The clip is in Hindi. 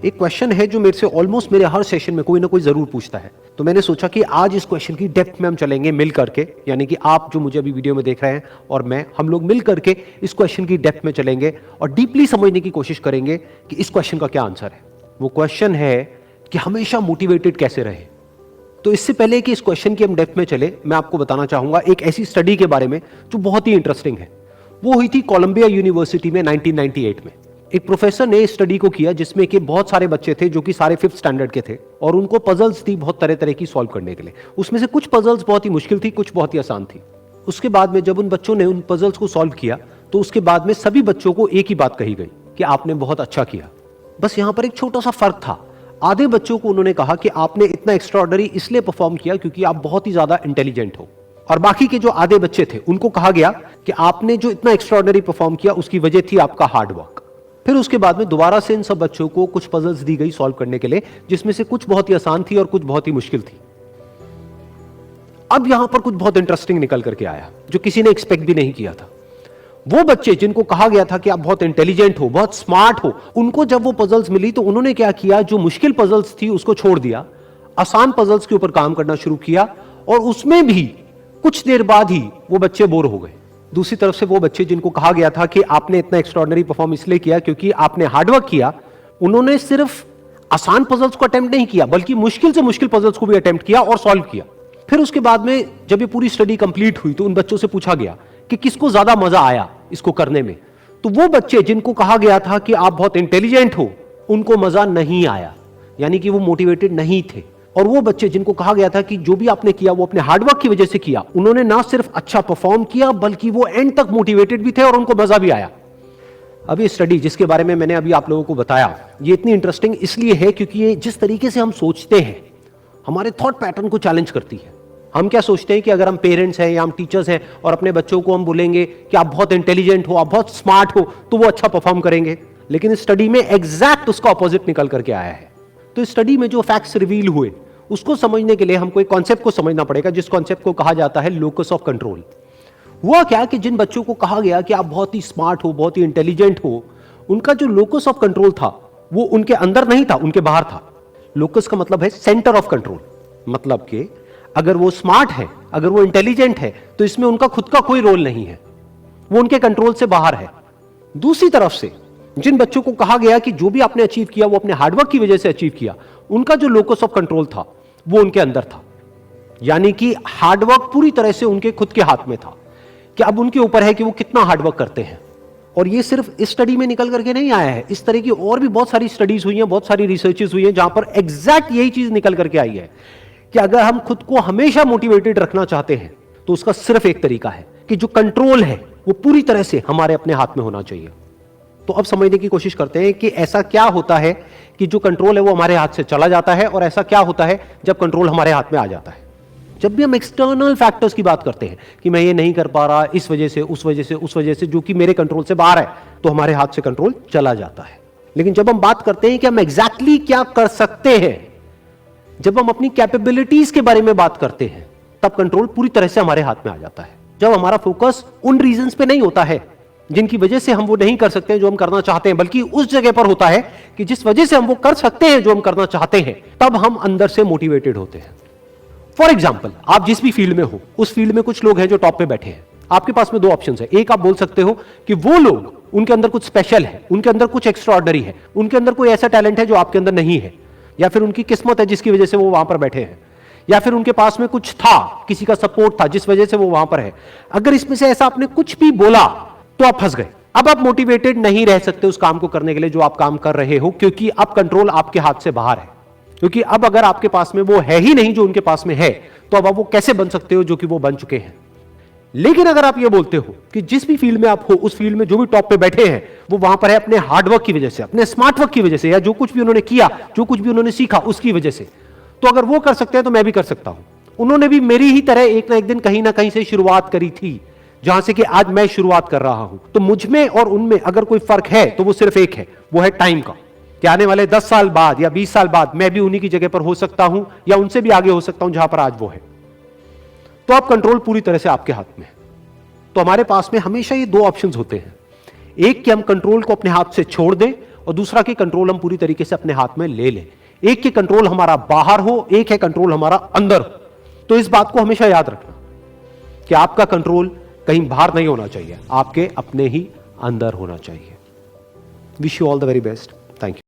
एक क्वेश्चन है जो मेरे से ऑलमोस्ट मेरे हर सेशन में कोई ना कोई जरूर पूछता है, तो मैंने सोचा कि आज इस क्वेश्चन की डेप्थ में हम चलेंगे मिल करके, यानी कि आप जो मुझे अभी वीडियो में देख रहे हैं और मैं, हम लोग मिल करके इस क्वेश्चन की डेप्थ में चलेंगे और डीपली समझने की कोशिश करेंगे कि इस क्वेश्चन का क्या आंसर है। वो क्वेश्चन है कि हमेशा मोटिवेटेड कैसे रहे। तो इससे पहले कि इस क्वेश्चन की हम डेप्थ में चले, मैं आपको बताना चाहूंगा एक ऐसी स्टडी के बारे में जो बहुत ही इंटरेस्टिंग है। वो हुई थी कोलंबिया यूनिवर्सिटी में 1998 में। एक प्रोफेसर ने स्टडी को किया जिसमें कि बहुत सारे बच्चे थे जो कि सारे 5th स्टैंडर्ड के थे और उनको पजल्स थी बहुत तरह तरह की सॉल्व करने के लिए। उसमें से कुछ पजल्स बहुत ही मुश्किल थी, कुछ बहुत ही आसान थी। उसके बाद में जब उन बच्चों ने उन पजल्स को सॉल्व किया तो उसके बाद में सभी बच्चों को एक ही बात कही गई कि आपने बहुत अच्छा किया। बस यहां पर एक छोटा सा फर्क था। आधे बच्चों को उन्होंने कहा कि आपने इतना एक्स्ट्राऑर्डिनरी इसलिए परफॉर्म किया क्योंकि आप बहुत ही ज्यादा इंटेलिजेंट हो, और बाकी के जो आधे बच्चे थे उनको कहा गया कि आपने जो इतना एक्स्ट्राऑर्डिनरी परफॉर्म किया उसकी वजह थी आपका हार्ड वर्क। फिर उसके बाद में दोबारा से इन सब बच्चों को कुछ पजल्स दी गई सॉल्व करने के लिए, जिसमें से कुछ बहुत ही आसान थी और कुछ बहुत ही मुश्किल थी। अब यहां पर कुछ बहुत इंटरेस्टिंग निकल करके आया जो किसी ने एक्सपेक्ट भी नहीं किया था। वो बच्चे जिनको कहा गया था कि आप बहुत इंटेलिजेंट हो, बहुत स्मार्ट हो, उनको जब वो पजल्स मिली तो उन्होंने क्या किया, जो मुश्किल पजल्स थी उसको छोड़ दिया, आसान पजल्स के ऊपर काम करना शुरू किया, और उसमें भी कुछ देर बाद ही वो बच्चे बोर हो गए। दूसरी तरफ से वो बच्चे जिनको कहा गया था कि आपने इतना एक्स्ट्राऑर्डिनरी परफॉर्म इसलिए किया क्योंकि आपने हार्डवर्क किया, उन्होंने सिर्फ आसान पजल्स को अटेम्प्ट नहीं किया बल्कि मुश्किल से मुश्किल पजल्स को भी अटेम्प्ट किया और सॉल्व किया। फिर उसके बाद में जब ये पूरी स्टडी कंप्लीट हुई तो उन बच्चों से पूछा गया कि किसको ज्यादा मजा आया इसको करने में। तो वो बच्चे जिनको कहा गया था कि आप बहुत इंटेलिजेंट हो, उनको मजा नहीं आया, यानी कि वो मोटिवेटेड नहीं थे। और वो बच्चे जिनको कहा गया था कि जो भी आपने किया वो अपने हार्डवर्क की वजह से किया, उन्होंने ना सिर्फ अच्छा परफॉर्म किया बल्कि वो एंड तक मोटिवेटेड भी थे और उनको मजा भी आया। अब ये स्टडी जिसके बारे में मैंने अभी आप लोगों को बताया, ये इतनी इंटरेस्टिंग इसलिए है क्योंकि ये जिस तरीके से हम सोचते हैं, हमारे थॉट पैटर्न को चैलेंज करती है। हम क्या सोचते हैं कि अगर हम पेरेंट्स हैं या हम टीचर्स हैं और अपने बच्चों को हम बोलेंगे कि आप बहुत इंटेलिजेंट हो, आप बहुत स्मार्ट हो, तो वो अच्छा परफॉर्म करेंगे। लेकिन इस स्टडी में एग्जैक्ट उसका ऑपोजिट निकल करके आया है। तो इस स्टडी में जो फैक्ट्स रिवील हुए उसको समझने के लिए हमको एक कॉन्सेप्ट को समझना पड़ेगा, जिस कॉन्सेप्ट को कहा जाता है लोकस ऑफ कंट्रोल। हुआ क्या कि जिन बच्चों को कहा गया कि आप बहुत ही स्मार्ट हो, बहुत ही इंटेलिजेंट हो, उनका जो लोकस ऑफ कंट्रोल था वो उनके अंदर नहीं था, उनके बाहर था। लोकस का मतलब है सेंटर ऑफ कंट्रोल, मतलब कि अगर वो स्मार्ट है, अगर वो इंटेलिजेंट है, तो इसमें उनका खुद का कोई रोल नहीं है, वो उनके कंट्रोल से बाहर है। दूसरी तरफ से जिन बच्चों को कहा गया कि जो भी आपने अचीव किया वो अपने हार्डवर्क की वजह से अचीव किया, उनका जो लोकस ऑफ कंट्रोल था वो उनके अंदर था, यानी कि हार्डवर्क पूरी तरह से उनके खुद के हाथ में था कि अब उनके ऊपर है कि वो कितना हार्डवर्क करते हैं। और ये सिर्फ इस स्टडी में निकल करके नहीं आया है, इस तरह की और भी बहुत सारी स्टडीज हुई हैं, बहुत सारी रिसर्चेस हुई हैं जहां पर एग्जैक्ट यही चीज निकल करके आई है कि अगर हम खुद को हमेशा मोटिवेटेड रखना चाहते हैं तो उसका सिर्फ एक तरीका है कि जो कंट्रोल है वो पूरी तरह से हमारे अपने हाथ में होना चाहिए। तो अब समझने की कोशिश करते हैं कि ऐसा क्या होता है कि जो कंट्रोल है वो हमारे हाथ से चला जाता है, और ऐसा क्या होता है जब कंट्रोल हमारे हाथ में आ जाता है। जब भी हम एक्सटर्नल फैक्टर्स की बात करते हैं कि मैं ये नहीं कर पा रहा इस वजह से, उस वजह से, उस वजह से, जो कि मेरे कंट्रोल से बाहर है, तो हमारे हाथ से कंट्रोल चला जाता है। लेकिन जब हम बात करते हैं कि हम एग्जैक्टली क्या कर सकते हैं, जब हम अपनी कैपेबिलिटीज के बारे में बात करते हैं, तब कंट्रोल पूरी तरह से हमारे हाथ में आ जाता है। जब हमारा फोकस उन रीजंस पे नहीं होता है जिनकी वजह से हम वो नहीं कर सकते जो हम करना चाहते हैं, बल्कि उस जगह पर होता है कि जिस वजह से हम वो कर सकते हैं जो हम करना चाहते हैं, तब हम अंदर से मोटिवेटेड होते हैं। फॉर एग्जाम्पल, आप जिस भी फील्ड में हो, उस फील्ड में कुछ लोग हैं जो टॉप पे बैठे हैं। आपके पास में दो ऑप्शंस है। एक, आप बोल सकते हो कि वो लोग, उनके अंदर कुछ स्पेशल है, उनके अंदर कुछ एक्स्ट्राऑर्डिनरी है, उनके अंदर कोई ऐसा टैलेंट है जो आपके अंदर नहीं है, या फिर उनकी किस्मत है जिसकी वजह से वो वहां पर बैठे हैं, या फिर उनके पास में कुछ था, किसी का सपोर्ट था जिस वजह से वो वहां पर है। अगर इसमें से ऐसा आपने कुछ भी बोला तो आप फंस गए। अब आप मोटिवेटेड नहीं रह सकते उस काम को करने के लिए जो आप काम कर रहे हो, क्योंकि अब कंट्रोल आपके हाथ से बाहर है। क्योंकि अब अगर आपके पास में वो है ही नहीं जो उनके पास में है, तो अब आप वो कैसे बन सकते हो जो कि वो बन चुके हैं। लेकिन अगर आप ये बोलते हो कि जिस भी फील्ड में आप हो, उस फील्ड में जो भी टॉप पे बैठे हैं वो वहां पर है अपने हार्डवर्क की वजह से, अपने स्मार्ट वर्क की वजह से, या जो कुछ भी उन्होंने किया, जो कुछ भी उन्होंने सीखा उसकी वजह से, तो अगर वो कर सकते हैं तो मैं भी कर सकता हूं। उन्होंने भी मेरी ही तरह एक ना एक दिन कहीं ना कहीं से शुरुआत करी थी, जहां से कि आज मैं शुरुआत कर रहा हूं। तो मुझ में और उनमें अगर कोई फर्क है तो वो सिर्फ एक है, वो है टाइम का, कि आने वाले 10 साल बाद या 20 साल बाद मैं भी उन्हीं की जगह पर हो सकता हूं या उनसे भी आगे हो सकता हूं जहां पर आज वो है। तो अब कंट्रोल पूरी तरह से आपके हाथ में है। तो हमारे पास में हमेशा ये दो ऑप्शंस होते हैं, एक कि हम कंट्रोल को अपने हाथ से छोड़ दें, और दूसरा कि कंट्रोल हम पूरी तरीके से अपने हाथ में ले लें। एक की कंट्रोल हमारा बाहर हो, एक है कंट्रोल हमारा अंदर हो। तो इस बात को हमेशा याद रखना कि आपका कंट्रोल कहीं बाहर नहीं होना चाहिए, आपके अपने ही अंदर होना चाहिए। Wish you all the very best. Thank you.